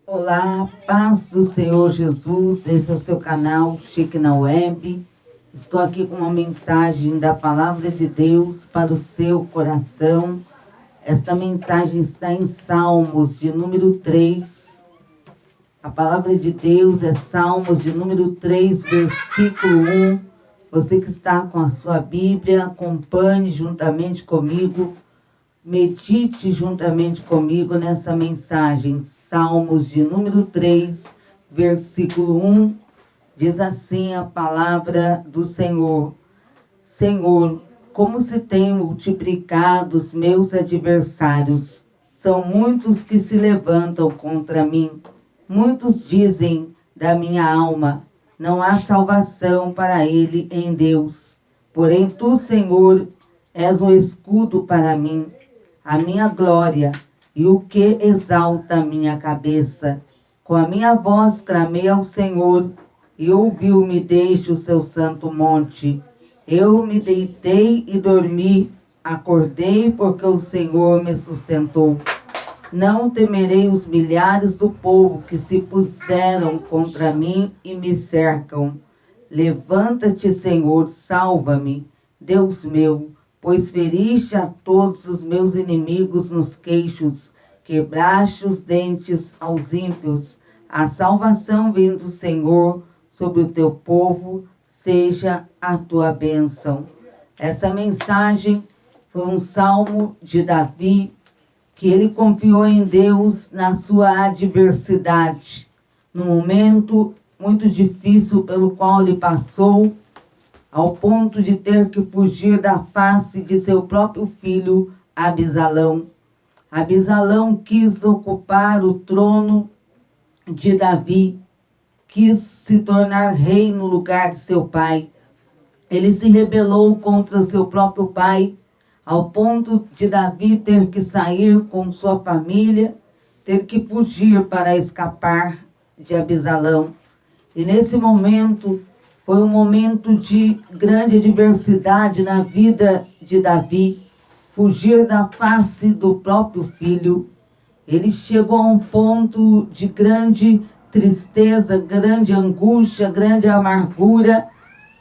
Olá, paz do Senhor Jesus, esse é o seu canal Chique na Web. Estou aqui com uma mensagem da Palavra de Deus para o seu coração. Esta mensagem está em Salmos de número 3. A Palavra de Deus é Salmos de número 3, versículo 1. Você que está com a sua Bíblia, acompanhe juntamente comigo, medite juntamente comigo nessa mensagem. Salmos de número 3, versículo 1, diz assim a palavra do Senhor. Senhor, como se têm multiplicado os meus adversários. São muitos que se levantam contra mim. Muitos dizem da minha alma, não há salvação para ele em Deus. Porém tu, Senhor, és um escudo para mim, a minha glória, e o que exalta a minha cabeça. Com a minha voz clamei ao Senhor, e ouviu-me desde o seu santo monte. Eu me deitei e dormi, acordei porque o Senhor me sustentou. Não temerei os milhares do povo que se puseram contra mim e me cercam. Levanta-te, Senhor, salva-me, Deus meu, pois feriste a todos os meus inimigos nos queixos, quebraste os dentes aos ímpios. A salvação vem do Senhor, sobre o teu povo, seja a tua bênção. Essa mensagem foi um salmo de Davi, que ele confiou em Deus na sua adversidade, no momento muito difícil pelo qual ele passou, ao ponto de ter que fugir da face de seu próprio filho, Absalão. Absalão quis ocupar o trono de Davi, quis se tornar rei no lugar de seu pai. Ele se rebelou contra seu próprio pai, ao ponto de Davi ter que sair com sua família, ter que fugir para escapar de Absalão. E nesse momento, foi um momento de grande adversidade na vida de Davi, fugir da face do próprio filho. Ele chegou a um ponto de grande tristeza, grande angústia, grande amargura,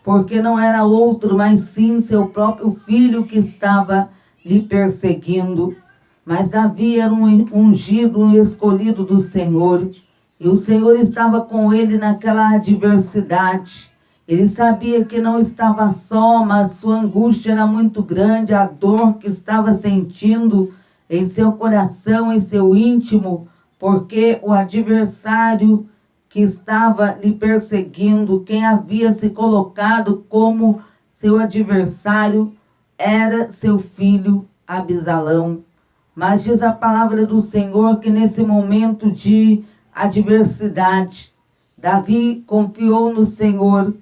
porque não era outro, mas sim seu próprio filho que estava lhe perseguindo. Mas Davi era um ungido, um escolhido do Senhor, e o Senhor estava com ele naquela adversidade. Ele sabia que não estava só, mas sua angústia era muito grande, a dor que estava sentindo em seu coração, em seu íntimo, porque o adversário que estava lhe perseguindo, quem havia se colocado como seu adversário, era seu filho Absalão. Mas diz a palavra do Senhor que nesse momento de adversidade, Davi confiou no Senhor.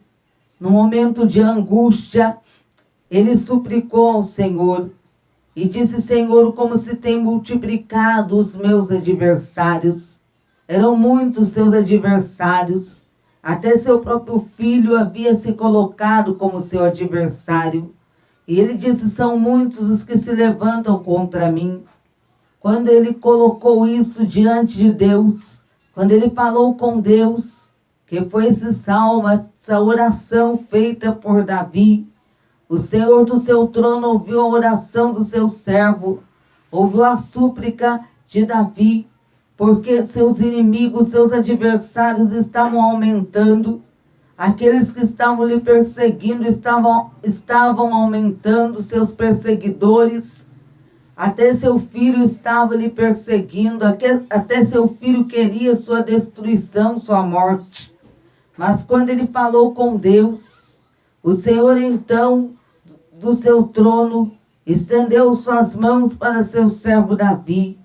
No momento de angústia, ele suplicou ao Senhor e disse: Senhor, como se tem multiplicado os meus adversários. Eram muitos seus adversários. Até seu próprio filho havia se colocado como seu adversário. E ele disse: são muitos os que se levantam contra mim. Quando ele colocou isso diante de Deus, quando ele falou com Deus, que foi esse salmo, essa oração feita por Davi, o Senhor do seu trono ouviu a oração do seu servo, ouviu a súplica de Davi, porque seus inimigos, seus adversários estavam aumentando, aqueles que estavam lhe perseguindo estavam aumentando, seus perseguidores, até seu filho estava lhe perseguindo, até seu filho queria sua destruição, sua morte. Mas quando ele falou com Deus, o Senhor então, do seu trono, estendeu suas mãos para seu servo Davi.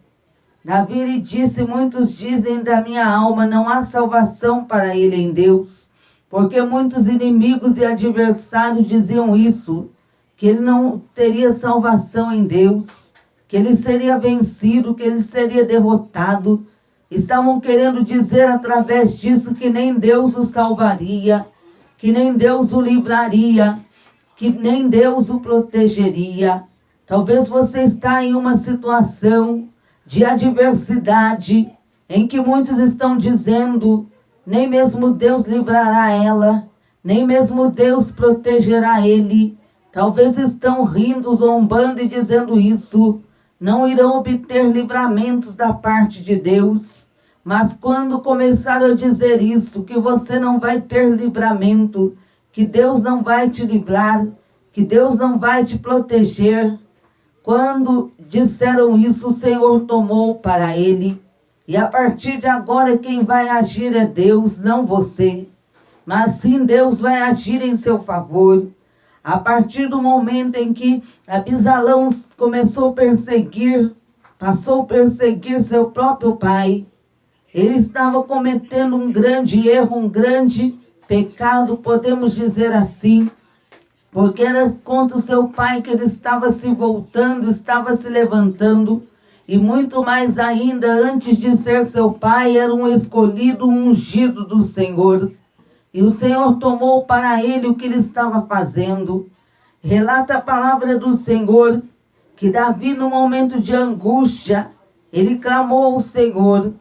Davi lhe disse: muitos dizem da minha alma, não há salvação para ele em Deus. Porque muitos inimigos e adversários diziam isso, que ele não teria salvação em Deus, que ele seria vencido, que ele seria derrotado. Estavam querendo dizer através disso que nem Deus o salvaria, que nem Deus o livraria, que nem Deus o protegeria. Talvez você está em uma situação de adversidade, em que muitos estão dizendo, nem mesmo Deus livrará ela, nem mesmo Deus protegerá ele. Talvez estão rindo, zombando e dizendo isso. Não irão obter livramentos da parte de Deus. Mas quando começaram a dizer isso, que você não vai ter livramento, que Deus não vai te livrar, que Deus não vai te proteger, quando disseram isso, o Senhor tomou para ele. E a partir de agora quem vai agir é Deus, não você. Mas sim Deus vai agir em seu favor. A partir do momento em que Absalão começou a perseguir, passou a perseguir seu próprio pai, ele estava cometendo um grande erro, um grande pecado, podemos dizer assim, porque era contra o seu pai que ele estava se voltando, estava se levantando, e muito mais ainda, antes de ser seu pai, era um escolhido, um ungido do Senhor. E o Senhor tomou para ele o que ele estava fazendo. Relata a palavra do Senhor, que Davi, no momento de angústia, ele clamou ao Senhor.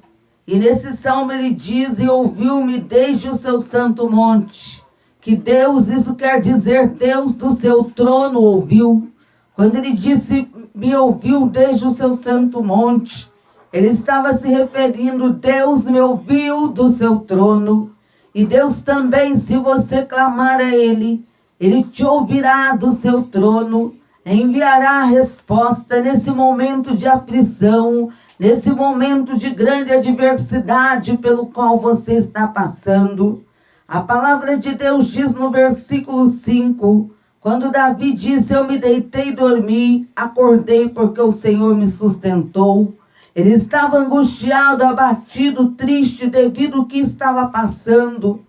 E nesse salmo ele diz, e ouviu-me desde o seu santo monte. Que Deus, isso quer dizer, Deus do seu trono ouviu. Quando ele disse, me ouviu desde o seu santo monte, ele estava se referindo, Deus me ouviu do seu trono. E Deus também, se você clamar a Ele, Ele te ouvirá do seu trono, enviará a resposta nesse momento de aflição, nesse momento de grande adversidade pelo qual você está passando. A palavra de Deus diz no versículo 5, quando Davi disse, eu me deitei e dormi, acordei porque o Senhor me sustentou. Ele estava angustiado, abatido, triste devido ao que estava passando,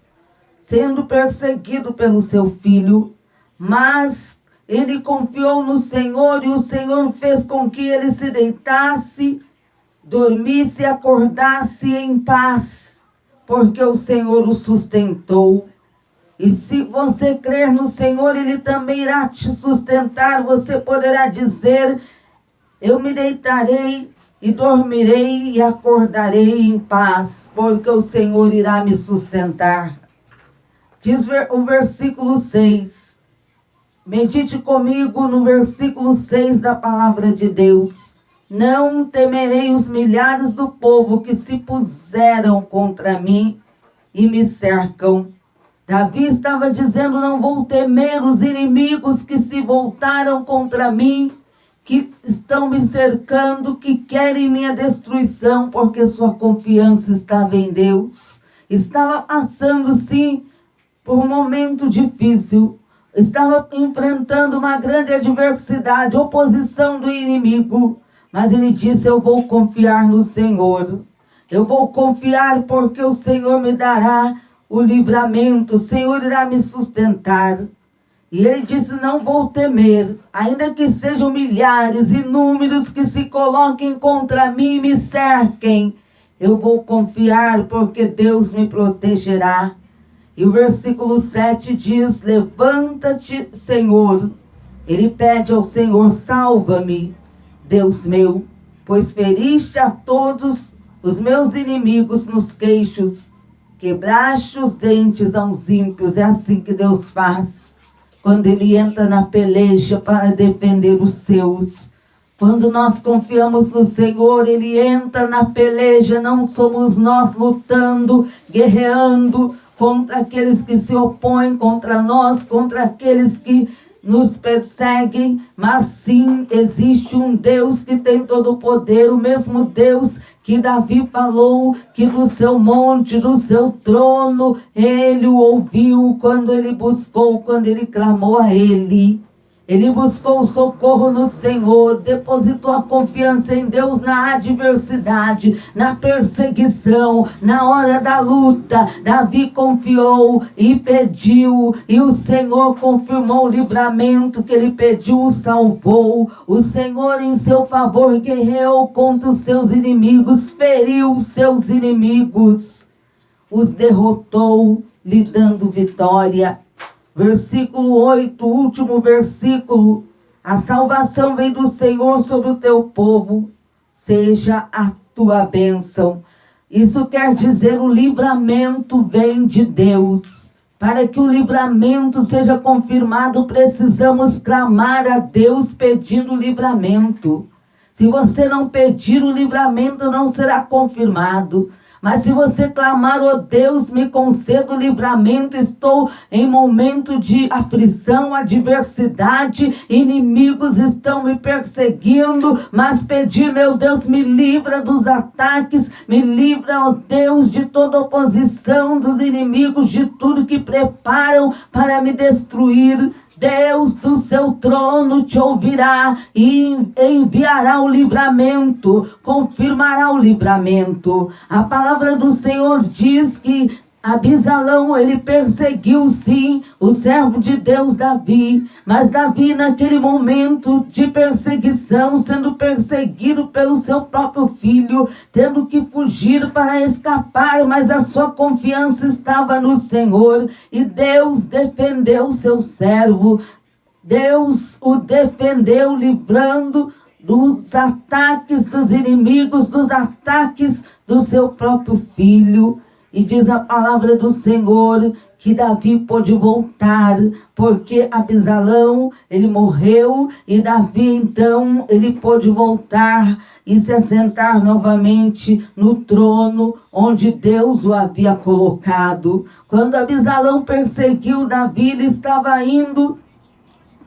sendo perseguido pelo seu filho. Mas ele confiou no Senhor e o Senhor fez com que ele se deitasse, dormisse e acordasse em paz, porque o Senhor o sustentou. E se você crer no Senhor, Ele também irá te sustentar. Você poderá dizer, eu me deitarei e dormirei e acordarei em paz, porque o Senhor irá me sustentar. Diz o versículo 6. Medite comigo no versículo 6 da palavra de Deus. Não temerei os milhares do povo que se puseram contra mim e me cercam. Davi estava dizendo, não vou temer os inimigos que se voltaram contra mim, que estão me cercando, que querem minha destruição, porque sua confiança estava em Deus. Estava passando, sim, por um momento difícil. Estava enfrentando uma grande adversidade, oposição do inimigo. Mas ele disse, eu vou confiar no Senhor. Eu vou confiar porque o Senhor me dará o livramento, o Senhor irá me sustentar. E ele disse, não vou temer, ainda que sejam milhares, inúmeros que se coloquem contra mim e me cerquem. Eu vou confiar porque Deus me protegerá. E o versículo 7 diz, levanta-te, Senhor. Ele pede ao Senhor, salva-me, Deus meu, pois feriste a todos os meus inimigos nos queixos, quebraste os dentes aos ímpios. É assim que Deus faz, quando Ele entra na peleja para defender os seus. Quando nós confiamos no Senhor, Ele entra na peleja, não somos nós lutando, guerreando contra aqueles que se opõem contra nós, contra aqueles que nos perseguem, mas sim existe um Deus que tem todo o poder, o mesmo Deus que Davi falou, que no seu monte, no seu trono, Ele o ouviu quando ele buscou, quando ele clamou a Ele. Ele buscou o socorro no Senhor, depositou a confiança em Deus na adversidade, na perseguição, na hora da luta. Davi confiou e pediu, e o Senhor confirmou o livramento que ele pediu, o salvou. O Senhor em seu favor guerreou contra os seus inimigos, feriu os seus inimigos, os derrotou, lhe dando vitória. Versículo 8, último versículo. A salvação vem do Senhor sobre o teu povo, seja a tua bênção. Isso quer dizer o livramento vem de Deus. Para que o livramento seja confirmado, precisamos clamar a Deus pedindo livramento. Se você não pedir o livramento, não será confirmado. Mas se você clamar, ó Deus, me conceda o livramento, estou em momento de aflição, adversidade, inimigos estão me perseguindo, mas pedir, meu Deus, me livra dos ataques, me livra, ó Deus, de toda oposição, dos inimigos, de tudo que preparam para me destruir. Deus do seu trono te ouvirá e enviará o livramento, confirmará o livramento. A palavra do Senhor diz que Abisalão, ele perseguiu sim o servo de Deus Davi, mas Davi naquele momento de perseguição, sendo perseguido pelo seu próprio filho, tendo que fugir para escapar, mas a sua confiança estava no Senhor e Deus defendeu o seu servo. Deus o defendeu, livrando dos ataques dos inimigos, dos ataques do seu próprio filho. E diz a palavra do Senhor que Davi pôde voltar, porque Abisalão, ele morreu, e Davi, então, ele pôde voltar e se assentar novamente no trono onde Deus o havia colocado. Quando Abisalão perseguiu Davi, ele estava indo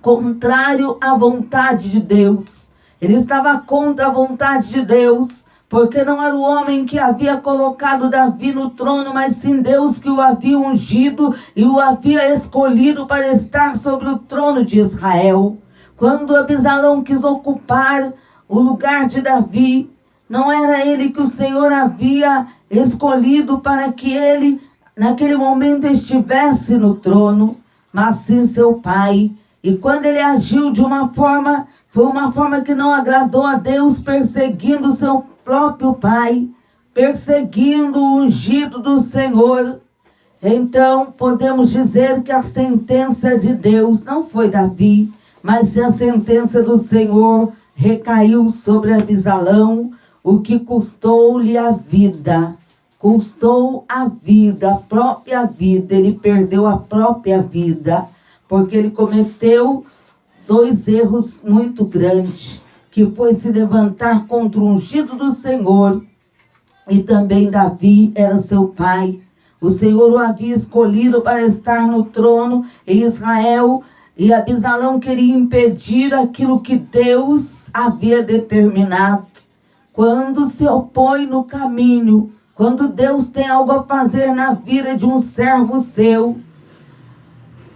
contrário à vontade de Deus. Ele estava contra a vontade de Deus. Porque não era o homem que havia colocado Davi no trono, mas sim Deus que o havia ungido e o havia escolhido para estar sobre o trono de Israel. Quando Abisalão quis ocupar o lugar de Davi, não era ele que o Senhor havia escolhido para que ele, naquele momento, estivesse no trono, mas sim seu pai. E quando ele agiu de uma forma, foi uma forma que não agradou a Deus, perseguindo seu próprio pai, perseguindo o ungido do Senhor. Então podemos dizer que a sentença de Deus não foi Davi, mas a sentença do Senhor recaiu sobre Abisalão, o que custou-lhe a vida. Custou a vida, a própria vida. Ele perdeu a própria vida, porque ele cometeu 2 erros muito grandes, que foi se levantar contra o ungido do Senhor, e também Davi era seu pai. O Senhor o havia escolhido para estar no trono em Israel, e Abisalão queria impedir aquilo que Deus havia determinado. Quando se opõe no caminho, quando Deus tem algo a fazer na vida de um servo seu,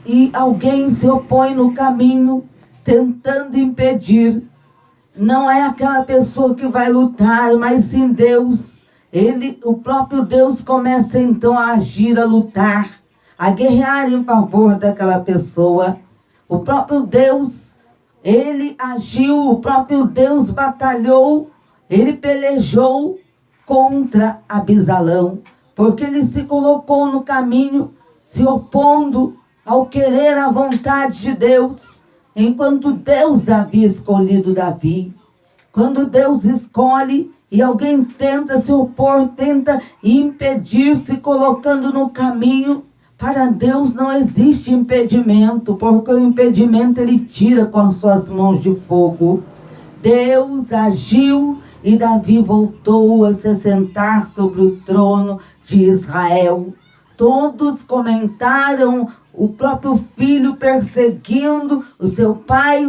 e alguém se opõe no caminho, tentando impedir, não é aquela pessoa que vai lutar, mas sim Deus. O próprio Deus começa então a agir, a lutar, a guerrear em favor daquela pessoa. O próprio Deus, ele agiu, o próprio Deus batalhou, ele pelejou contra Abisalão, porque ele se colocou no caminho, se opondo ao querer, à vontade de Deus. Enquanto Deus havia escolhido Davi. Quando Deus escolhe e alguém tenta se opor, tenta impedir, se colocando no caminho, para Deus não existe impedimento, porque o impedimento ele tira com as suas mãos de fogo. Deus agiu e Davi voltou a se assentar sobre o trono de Israel. Todos comentaram o próprio filho perseguindo o seu pai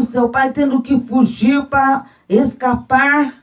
tendo que fugir para escapar.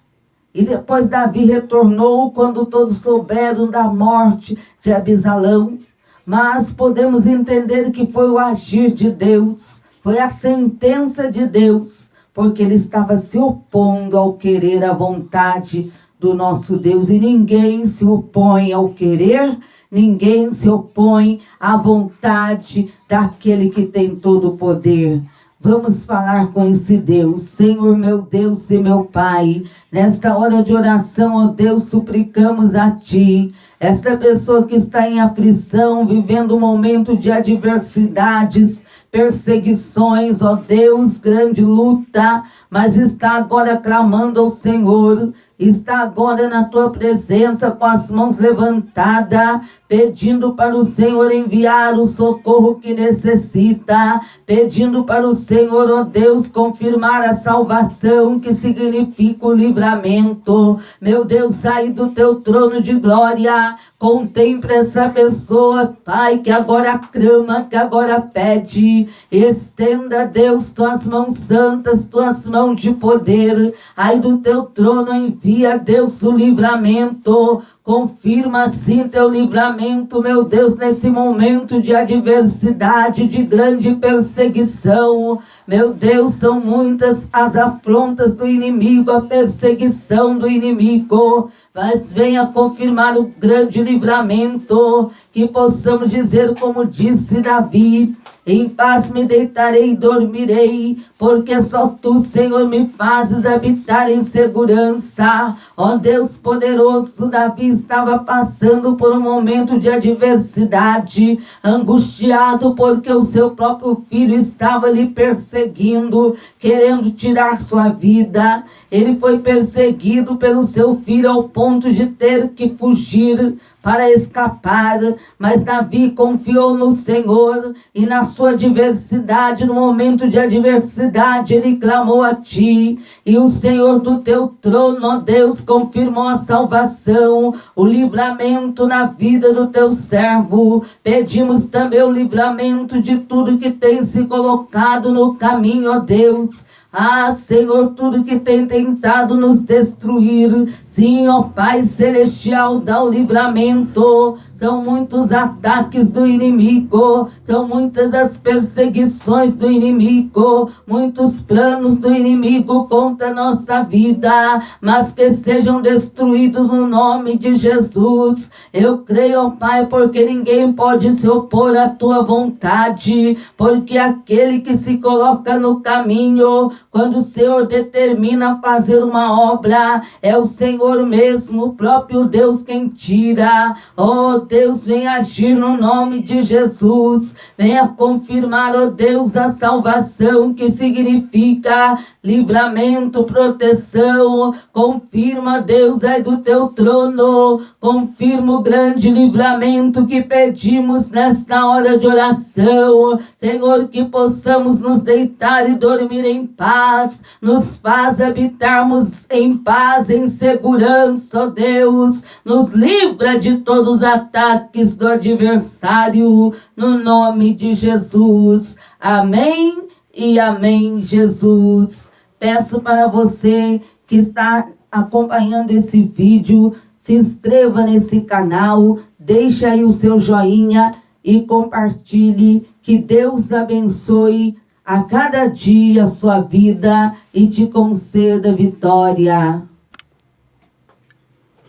E depois Davi retornou quando todos souberam da morte de Abisalão. Mas podemos entender que foi o agir de Deus, foi a sentença de Deus, porque ele estava se opondo ao querer, à vontade do nosso Deus. E ninguém se opõe ao querer, ninguém se opõe à vontade daquele que tem todo o poder. Vamos falar com esse Deus. Senhor, meu Deus e meu Pai, nesta hora de oração, ó Deus, suplicamos a Ti. Esta pessoa que está em aflição, vivendo um momento de adversidades, perseguições, ó Deus, grande luta, mas está agora clamando ao Senhor. está agora na tua presença com as mãos levantadas, pedindo para o Senhor enviar o socorro que necessita, pedindo para o Senhor, ó Deus, confirmar a salvação, que significa o livramento. Meu Deus, sai do teu trono de glória, contemple essa pessoa, Pai, que agora clama, que agora pede. Estenda, Deus, tuas mãos santas, tuas mãos de poder, aí do teu trono envia, Deus, o livramento. Confirma assim teu livramento, meu Deus, nesse momento de adversidade, de grande perseguição. Meu Deus, são muitas as afrontas do inimigo, a perseguição do inimigo. Mas venha confirmar o grande livramento, que possamos dizer como disse Davi: em paz me deitarei e dormirei, porque só tu, Senhor, me fazes habitar em segurança. Ó Deus poderoso, Davi estava passando por um momento de adversidade, angustiado porque o seu próprio filho estava lhe perseguindo, querendo tirar sua vida. Ele foi perseguido pelo seu filho ao ponto de ter que fugir para escapar, mas Davi confiou no Senhor e na sua adversidade, no momento de adversidade, ele clamou a ti, e o Senhor do teu trono, ó Deus, confirmou a salvação, o livramento na vida do teu servo. Pedimos também o livramento de tudo que tem se colocado no caminho, ó Deus. Ah, Senhor, tudo que tem tentado nos destruir, sim, ó Pai Celestial, dá o livramento. São muitos ataques do inimigo, são muitas as perseguições do inimigo, muitos planos do inimigo contra a nossa vida, mas que sejam destruídos no nome de Jesus. Eu creio, ó Pai, porque ninguém pode se opor à tua vontade, porque aquele que se coloca no caminho, quando o Senhor determina fazer uma obra, é o Senhor mesmo, o próprio Deus quem tira. Oh Deus, venha agir no nome de Jesus, venha confirmar, ó Deus, a salvação, que significa livramento, proteção. Confirma, Deus, aí do teu trono, confirma o grande livramento que pedimos nesta hora de oração. Senhor, que possamos nos deitar e dormir em paz, nos faz habitarmos em paz, em segurança, ó Deus, nos livra de todos os ataques do adversário, no nome de Jesus. Amém e amém, Jesus. Peço para você que está acompanhando esse vídeo, se inscreva nesse canal, deixe aí o seu joinha e compartilhe. Que Deus abençoe a cada dia a sua vida e te conceda vitória.